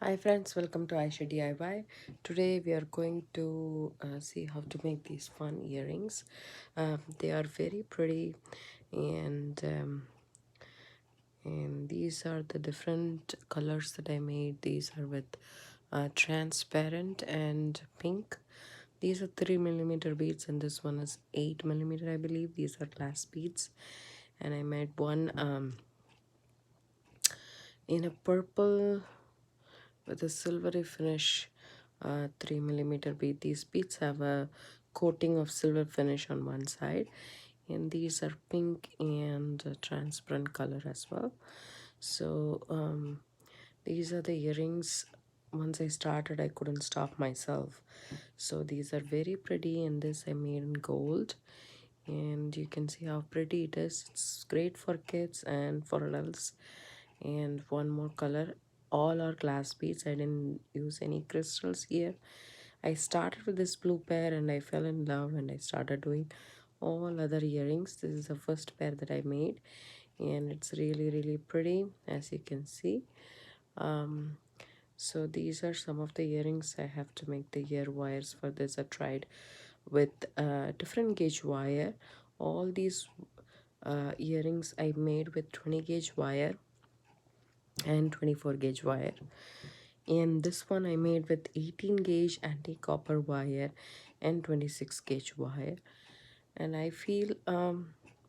Hi friends, welcome to Aishudiy. Today we are going to see how to make these fun earrings. They are very pretty, and these are the different colors that I made. These are with transparent and pink. These are 3mm beads, and this one is 8mm, I believe. These are glass beads, and I made one in a purple with a silvery finish 3mm bead. These beads have a coating of silver finish on one side, and these are pink and transparent color as well. So these are the earrings. Once I started, I couldn't stop myself. So these are very pretty, and this I made in gold, and you can see how pretty it is. It's great for kids and for adults. And one more color, all are glass beads. I didn't use any crystals here. I started with this blue pair and I fell in love, and I started doing all other earrings. This is the first pair that I made, and it's really pretty, as you can see. So these are some of the earrings. I have to make the ear wires for this. I tried with different gauge wire. All these earrings I made with 20 gauge wire and 24 gauge wire, and this one I made with 18 gauge anti-copper wire and 26 gauge wire. And I feel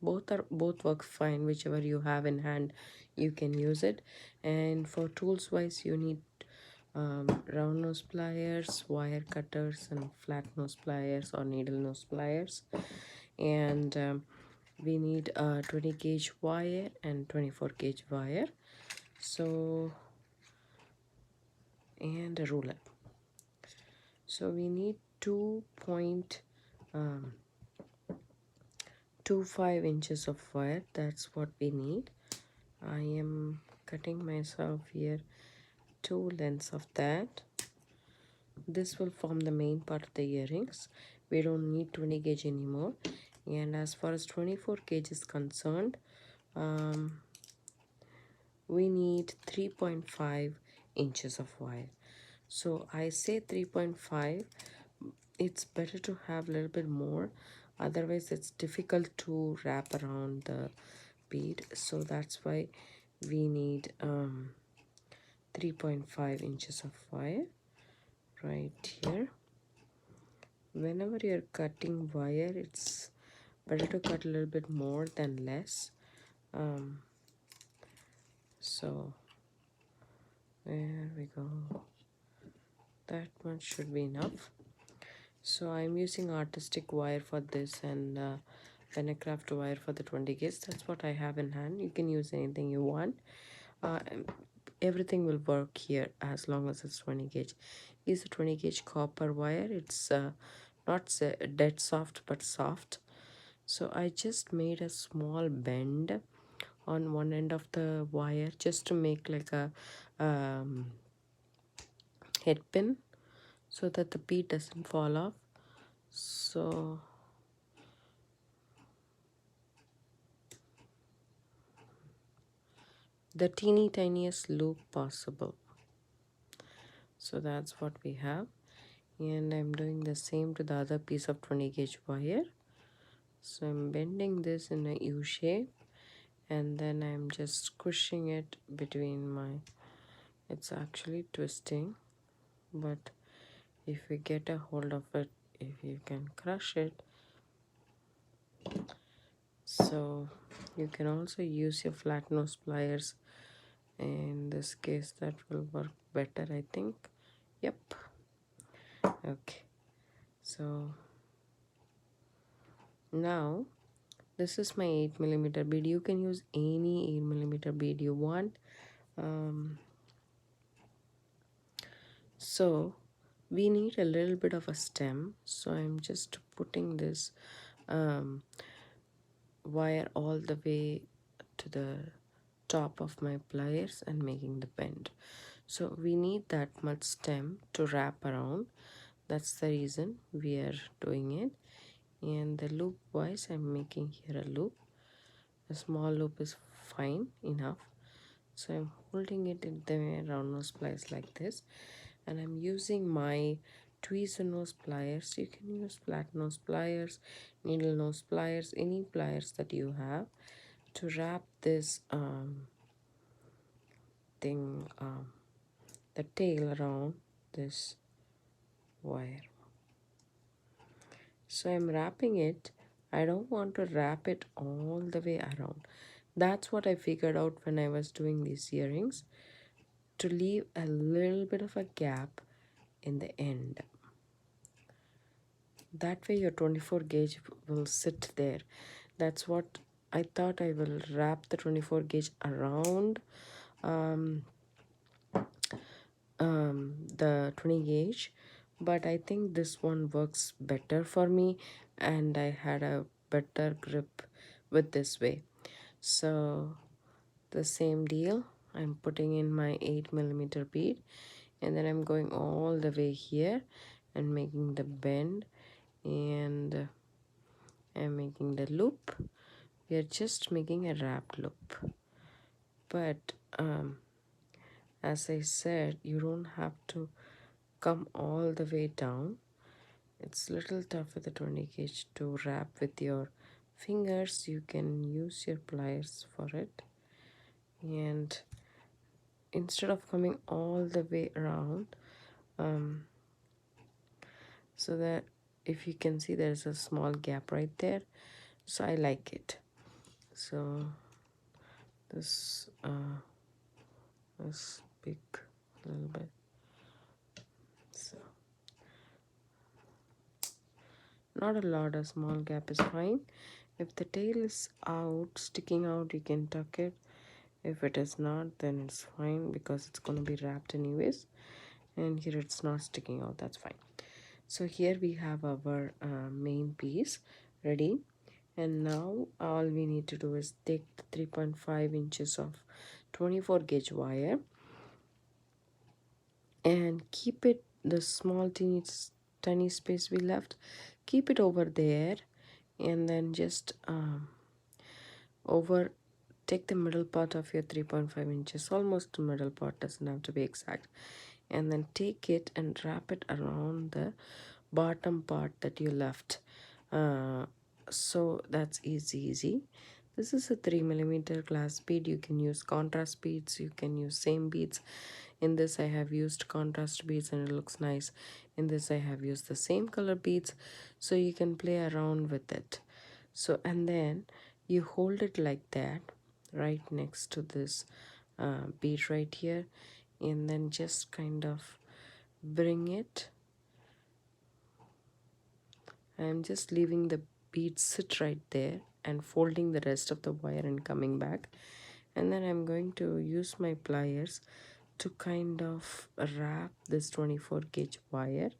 both work fine. Whichever you have in hand, you can use it. And for tools wise, you need round nose pliers, wire cutters, and flat nose pliers or needle nose pliers. And we need 20 gauge wire and 24 gauge wire. So, and a ruler. So we need 2.25 inches of wire. That's what we need. I am cutting myself here 2 lengths of that. This will form the main part of the earrings. We don't need 20 gauge anymore. And as far as 24 gauge is concerned, we need 3.5 inches of wire. So I say 3.5. It's better to have a little bit more, otherwise it's difficult to wrap around the bead. So that's why we need 3.5 inches of wire right here. Whenever you're cutting wire, it's better to cut a little bit more than less. So there we go. That much should be enough. So I'm using artistic wire for this, and Penacraft wire for the 20 gauge. That's what I have in hand. You can use anything you want. Uh, Everything will work here as long as it's 20 gauge. Is a 20 gauge copper wire. It's not dead soft but soft. So I just made a small bend on one end of the wire just to make like a head pin so that the bead doesn't fall off. So the teeny tiniest loop possible. So that's what we have, and I'm doing the same to the other piece of 20 gauge wire. So I'm bending this in a U shape, and then I'm just squishing it between my, it's actually twisting, but if we get a hold of it, if you can crush it. So you can also use your flat nose pliers. In this case, that will work better, I think. Yep. Okay. So now this is my 8mm bead. You can use any 8mm bead you want. So we need a little bit of a stem. So I'm just putting this wire all the way to the top of my pliers and making the bend. So we need that much stem to wrap around. That's the reason we are doing it. And the loop wise, I'm making here a loop. A small loop is fine enough. So I'm holding it in the round nose pliers like this, and I'm using my tweezer nose pliers. You can use flat nose pliers, needle nose pliers, any pliers that you have to wrap this thing, the tail around this wire. So I'm wrapping it. I don't want to wrap it all the way around. That's what I figured out when I was doing these earrings, to leave a little bit of a gap in the end. That way your 24 gauge will sit there. That's what I thought. I will wrap the 24 gauge around um, the 20 gauge, but I think this one works better for me, and I had a better grip with this way. So the same deal, I'm putting in my 8mm bead, and then I'm going all the way here and making the bend, and I'm making the loop. We are just making a wrapped loop, but as I said, you don't have to come all the way down. It's a little tough with the 20 gauge to wrap with your fingers. You can use your pliers for it, and instead of coming all the way around, so that if you can see, there's a small gap right there, so I like it. So this is big a little bit, so not a lot. A small gap is fine. If the tail is out, sticking out, you can tuck it. If it is not, then it's fine, because it's going to be wrapped anyways, and here it's not sticking out. That's fine. So here we have our main piece ready, and now all we need to do is take the 3.5 inches of 24 gauge wire and keep it, the small tiny space we left, keep it over there, and then just over take the middle part of your 3.5 inches, almost the middle part, doesn't have to be exact, and then take it and wrap it around the bottom part that you left. So that's easy. This is a 3mm glass bead. You can use contrast beads, you can use same beads. In this I have used contrast beads and it looks nice. In this I have used the same color beads, so you can play around with it. So, and then you hold it like that right next to this bead right here, and then just kind of bring it. I'm just leaving the bead sit right there and folding the rest of the wire and coming back, and then I'm going to use my pliers to kind of wrap this 24 gauge wire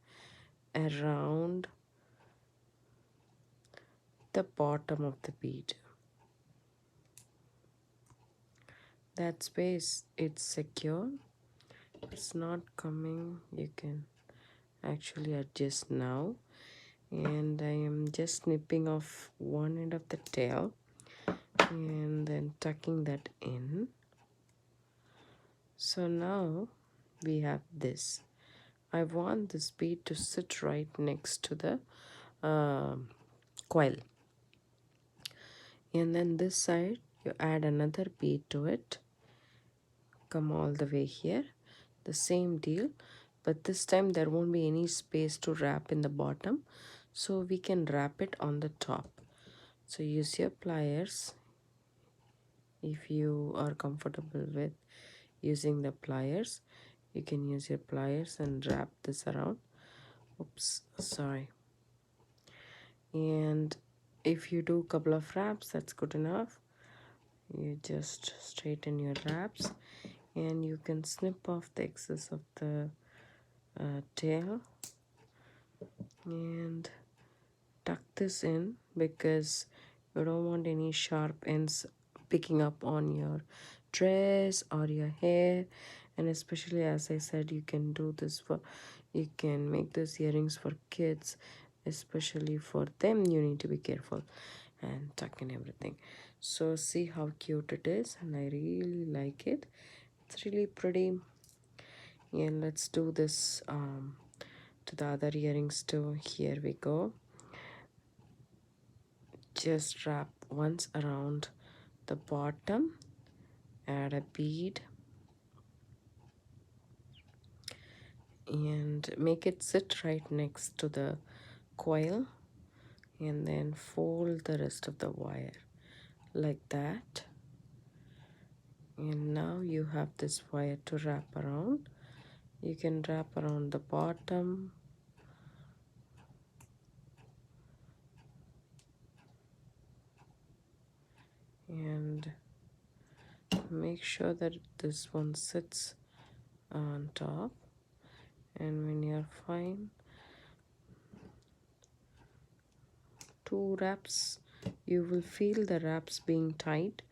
around the bottom of the bead. That space, it's secure, it's not coming. You can actually adjust now, and I am just snipping off one end of the tail and then tucking that in. So now we have this. I want this bead to sit right next to the coil, and then this side you add another bead to it, come all the way here, the same deal, but this time there won't be any space to wrap in the bottom, so we can wrap it on the top. So use your pliers if you are comfortable with using the pliers. You can use your pliers and wrap this around. Oops, sorry. And if you do a couple of wraps, that's good enough. You just straighten your wraps, and you can snip off the excess of the tail and tuck this in, because you don't want any sharp ends picking up on your dress or your hair. And especially, as I said, you can do this for, you can make those earrings for kids, especially for them. You need to be careful and tuck in everything. So see how cute it is, and I really like it. It's really pretty. And let's do this to the other earrings too. Here we go. Just wrap once around the bottom, add a bead, and make it sit right next to the coil, and then fold the rest of the wire like that. And now you have this wire to wrap around. You can wrap around the bottom, and make sure that this one sits on top. And when you're fine, 2 wraps, you will feel the wraps being tight.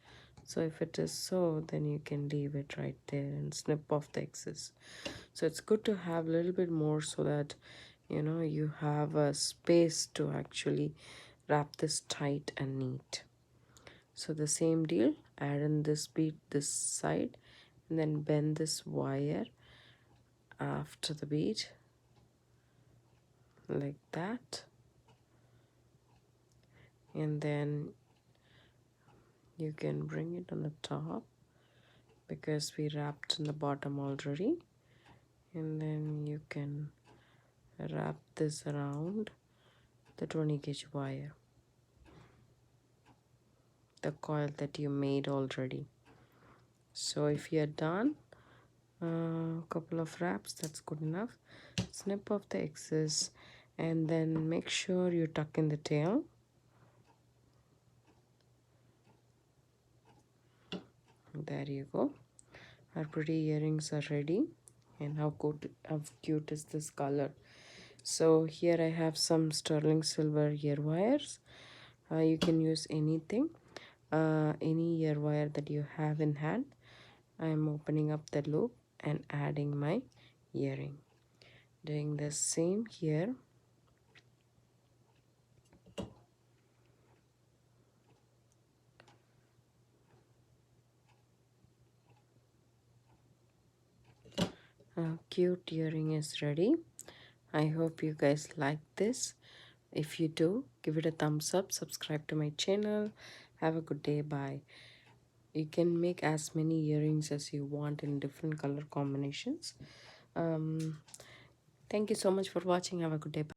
So if it is so, then you can leave it right there and snip off the excess. So it's good to have a little bit more so that you have a space to actually wrap this tight and neat. So the same deal, add in this bead this side, and then bend this wire after the bead like that, and then you can bring it on the top because we wrapped in the bottom already, and then you can wrap this around the 20 gauge wire, the coil that you made already. So if you're done, a couple of wraps, that's good enough. Snip off the excess, and then make sure you tuck in the tail. There you go. Our pretty earrings are ready. And how cute is this color? So here I have some sterling silver ear wires. You can use anything, any ear wire that you have in hand. I am opening up the loop and adding my earring. Doing the same here. Cute earring is ready. I hope you guys like this. If you do, give it a thumbs up, subscribe to my channel. Have a good day. Bye. You can make as many earrings as you want in different color combinations. Thank you so much for watching. Have a good day. Bye.